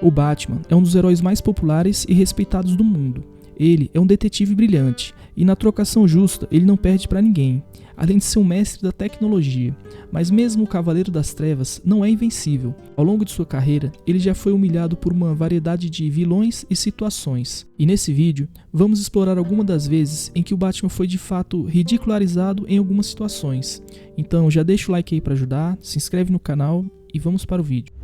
O Batman é um dos heróis mais populares e respeitados do mundo. Ele é um detetive brilhante e na trocação justa ele não perde para ninguém, além de ser um mestre da tecnologia. Mas mesmo o Cavaleiro das Trevas não é invencível. Ao longo de sua carreira, ele já foi humilhado por uma variedade de vilões e situações. E nesse vídeo, vamos explorar algumas das vezes em que o Batman foi de fato ridicularizado em algumas situações. Então já deixa o like aí para ajudar, se inscreve no canal e vamos para o vídeo.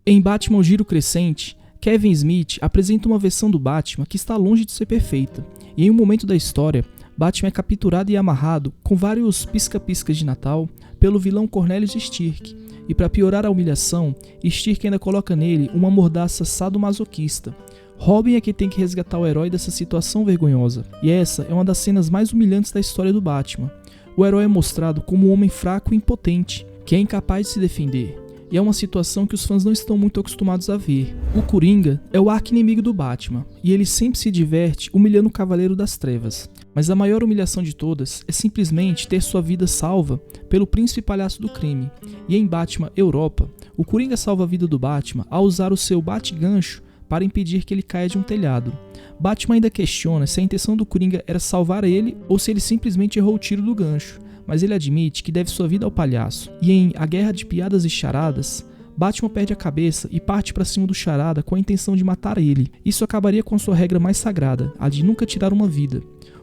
Em Batman O Giro Crescente, Kevin Smith apresenta uma versão do Batman que está longe de ser perfeita, e em um momento da história, Batman é capturado e amarrado com vários pisca-piscas de Natal pelo vilão Cornelius Stirk, e para piorar a humilhação, Stirk ainda coloca nele uma mordaça sadomasoquista. Robin é quem tem que resgatar o herói dessa situação vergonhosa, e essa é uma das cenas mais humilhantes da história do Batman. O herói é mostrado como um homem fraco e impotente, que é incapaz de se defender. E é uma situação que os fãs não estão muito acostumados a ver. O Coringa é o arqui-inimigo do Batman, e ele sempre se diverte humilhando o Cavaleiro das Trevas. Mas a maior humilhação de todas é simplesmente ter sua vida salva pelo Príncipe Palhaço do Crime. E em Batman Europa, o Coringa salva a vida do Batman ao usar o seu bate-gancho para impedir que ele caia de um telhado. Batman ainda questiona se a intenção do Coringa era salvar ele ou se ele simplesmente errou o tiro do gancho. Mas ele admite que deve sua vida ao palhaço. E em A Guerra de Piadas e Charadas, Batman perde a cabeça e parte para cima do Charada com a intenção de matar ele. Isso acabaria com a sua regra mais sagrada, a de nunca tirar uma vida.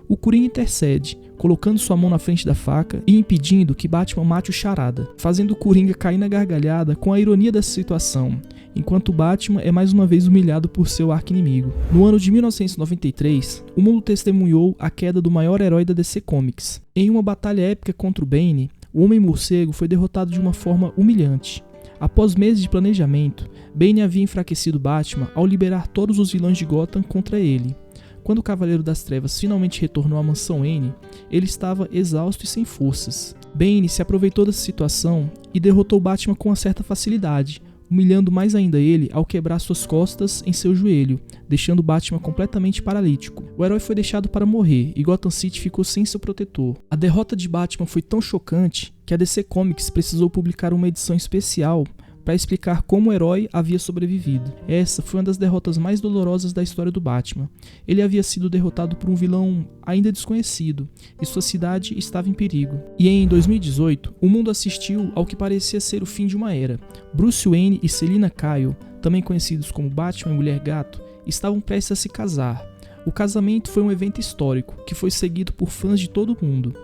O Coringa intercede, colocando sua mão na frente da faca e impedindo que Batman mate o Charada, fazendo o Coringa cair na gargalhada com a ironia dessa situação, enquanto Batman é mais uma vez humilhado por seu arqui-inimigo. No ano de 1993, o mundo testemunhou a queda do maior herói da DC Comics. Em uma batalha épica contra o Bane, o Homem-Morcego foi derrotado de uma forma humilhante. Após meses de planejamento, Bane havia enfraquecido Batman ao liberar todos os vilões de Gotham contra ele. Quando o Cavaleiro das Trevas finalmente retornou à Mansão Wayne, ele estava exausto e sem forças. Bane se aproveitou dessa situação e derrotou Batman com uma certa facilidade, humilhando mais ainda ele ao quebrar suas costas em seu joelho, deixando Batman completamente paralítico. O herói foi deixado para morrer e Gotham City ficou sem seu protetor. A derrota de Batman foi tão chocante que a DC Comics precisou publicar uma edição especial para explicar como o herói havia sobrevivido. Essa foi uma das derrotas mais dolorosas da história do Batman. Ele havia sido derrotado por um vilão ainda desconhecido, e sua cidade estava em perigo. E em 2018, o mundo assistiu ao que parecia ser o fim de uma era. Bruce Wayne e Selina Kyle, também conhecidos como Batman e Mulher Gato, estavam prestes a se casar. O casamento foi um evento histórico, que foi seguido por fãs de todo o mundo.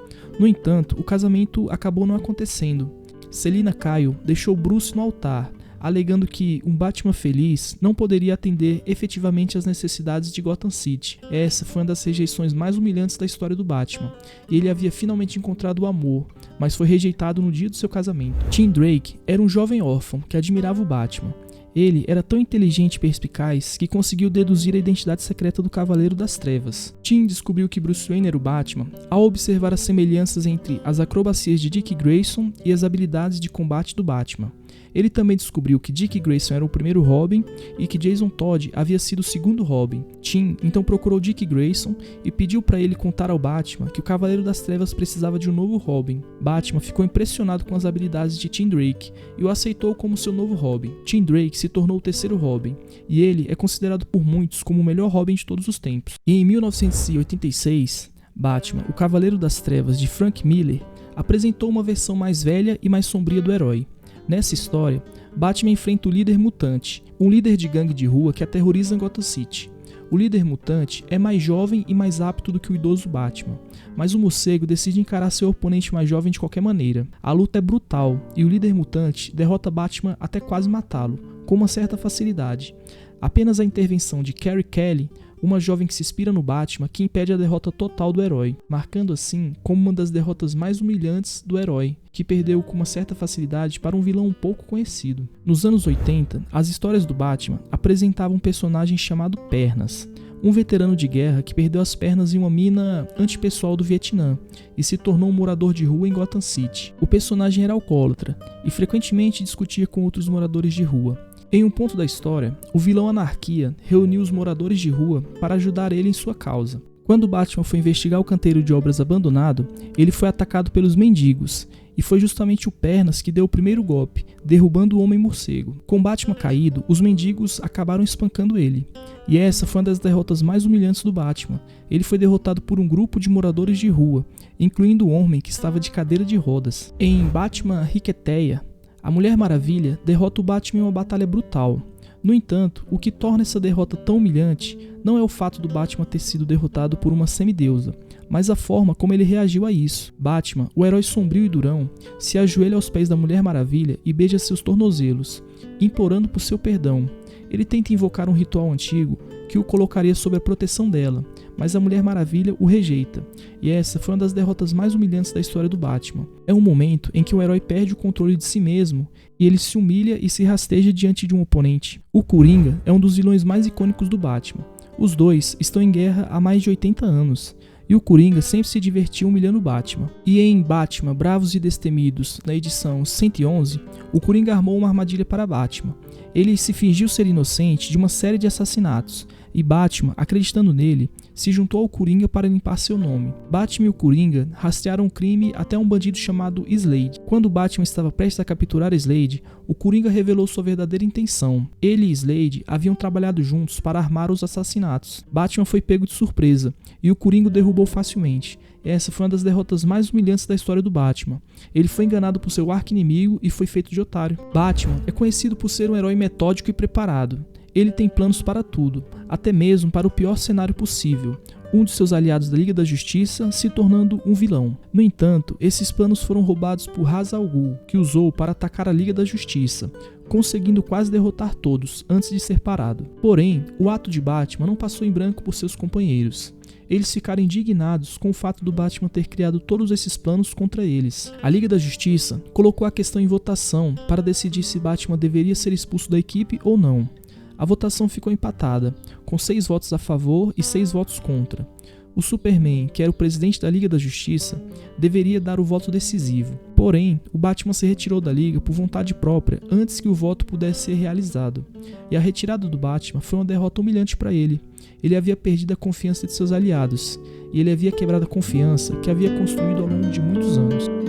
No entanto, o casamento acabou não acontecendo. Selina Kyle deixou Bruce no altar, alegando que um Batman feliz não poderia atender efetivamente às necessidades de Gotham City. Essa foi uma das rejeições mais humilhantes da história do Batman, e ele havia finalmente encontrado o amor, mas foi rejeitado no dia do seu casamento. Tim Drake era um jovem órfão que admirava o Batman. Ele era tão inteligente e perspicaz que conseguiu deduzir a identidade secreta do Cavaleiro das Trevas. Tim descobriu que Bruce Wayne era o Batman ao observar as semelhanças entre as acrobacias de Dick Grayson e as habilidades de combate do Batman. Ele também descobriu que Dick Grayson era o primeiro Robin e que Jason Todd havia sido o segundo Robin. Tim então procurou Dick Grayson e pediu para ele contar ao Batman que o Cavaleiro das Trevas precisava de um novo Robin. Batman ficou impressionado com as habilidades de Tim Drake e o aceitou como seu novo Robin. Tim Drake se tornou o terceiro Robin, e ele é considerado por muitos como o melhor Robin de todos os tempos. E em 1986, Batman, o Cavaleiro das Trevas de Frank Miller, apresentou uma versão mais velha e mais sombria do herói. Nessa história, Batman enfrenta o líder mutante, um líder de gangue de rua que aterroriza Gotham City. O líder mutante é mais jovem e mais apto do que o idoso Batman, mas o morcego decide encarar seu oponente mais jovem de qualquer maneira. A luta é brutal e o líder mutante derrota Batman até quase matá-lo, com uma certa facilidade. Apenas a intervenção de Carrie Kelly, uma jovem que se inspira no Batman, que impede a derrota total do herói, marcando assim como uma das derrotas mais humilhantes do herói, que perdeu com uma certa facilidade para um vilão um pouco conhecido. Nos anos 80, as histórias do Batman apresentavam um personagem chamado Pernas, um veterano de guerra que perdeu as pernas em uma mina antipessoal do Vietnã e se tornou um morador de rua em Gotham City. O personagem era alcoólatra e frequentemente discutia com outros moradores de rua. Em um ponto da história, o vilão Anarquia reuniu os moradores de rua para ajudar ele em sua causa. Quando Batman foi investigar o canteiro de obras abandonado, ele foi atacado pelos mendigos, e foi justamente o Pernas que deu o primeiro golpe, derrubando o Homem-Morcego. Com Batman caído, os mendigos acabaram espancando ele. E essa foi uma das derrotas mais humilhantes do Batman. Ele foi derrotado por um grupo de moradores de rua, incluindo o homem que estava de cadeira de rodas. Em Batman Riqueteia, a Mulher Maravilha derrota o Batman em uma batalha brutal. No entanto, o que torna essa derrota tão humilhante não é o fato do Batman ter sido derrotado por uma semideusa, mas a forma como ele reagiu a isso. Batman, o herói sombrio e durão, se ajoelha aos pés da Mulher Maravilha e beija seus tornozelos, implorando por seu perdão. Ele tenta invocar um ritual antigo que o colocaria sob a proteção dela, mas a Mulher Maravilha o rejeita, e essa foi uma das derrotas mais humilhantes da história do Batman. É um momento em que o herói perde o controle de si mesmo e ele se humilha e se rasteja diante de um oponente. O Coringa é um dos vilões mais icônicos do Batman. Os dois estão em guerra há mais de 80 anos, e o Coringa sempre se divertia humilhando o Batman. E em Batman Bravos e Destemidos, na edição 111, o Coringa armou uma armadilha para Batman. Ele se fingiu ser inocente de uma série de assassinatos, e Batman, acreditando nele, se juntou ao Coringa para limpar seu nome. Batman e o Coringa rastrearam o crime até um bandido chamado Slade. Quando Batman estava prestes a capturar Slade, o Coringa revelou sua verdadeira intenção. Ele e Slade haviam trabalhado juntos para armar os assassinatos. Batman foi pego de surpresa, e o Coringa o derrubou facilmente. Essa foi uma das derrotas mais humilhantes da história do Batman. Ele foi enganado por seu arqui-inimigo e foi feito de otário. Batman é conhecido por ser um herói metódico e preparado. Ele tem planos para tudo, até mesmo para o pior cenário possível, um de seus aliados da Liga da Justiça se tornando um vilão. No entanto, esses planos foram roubados por Ra's al Ghul, que usou para atacar a Liga da Justiça, conseguindo quase derrotar todos antes de ser parado. Porém, o ato de Batman não passou em branco por seus companheiros. Eles ficaram indignados com o fato do Batman ter criado todos esses planos contra eles. A Liga da Justiça colocou a questão em votação para decidir se Batman deveria ser expulso da equipe ou não. A votação ficou empatada, com 6 votos a favor e 6 votos contra. O Superman, que era o presidente da Liga da Justiça, deveria dar o voto decisivo. Porém, o Batman se retirou da Liga por vontade própria antes que o voto pudesse ser realizado. E a retirada do Batman foi uma derrota humilhante para ele. Ele havia perdido a confiança de seus aliados, e ele havia quebrado a confiança que havia construído ao longo de muitos anos.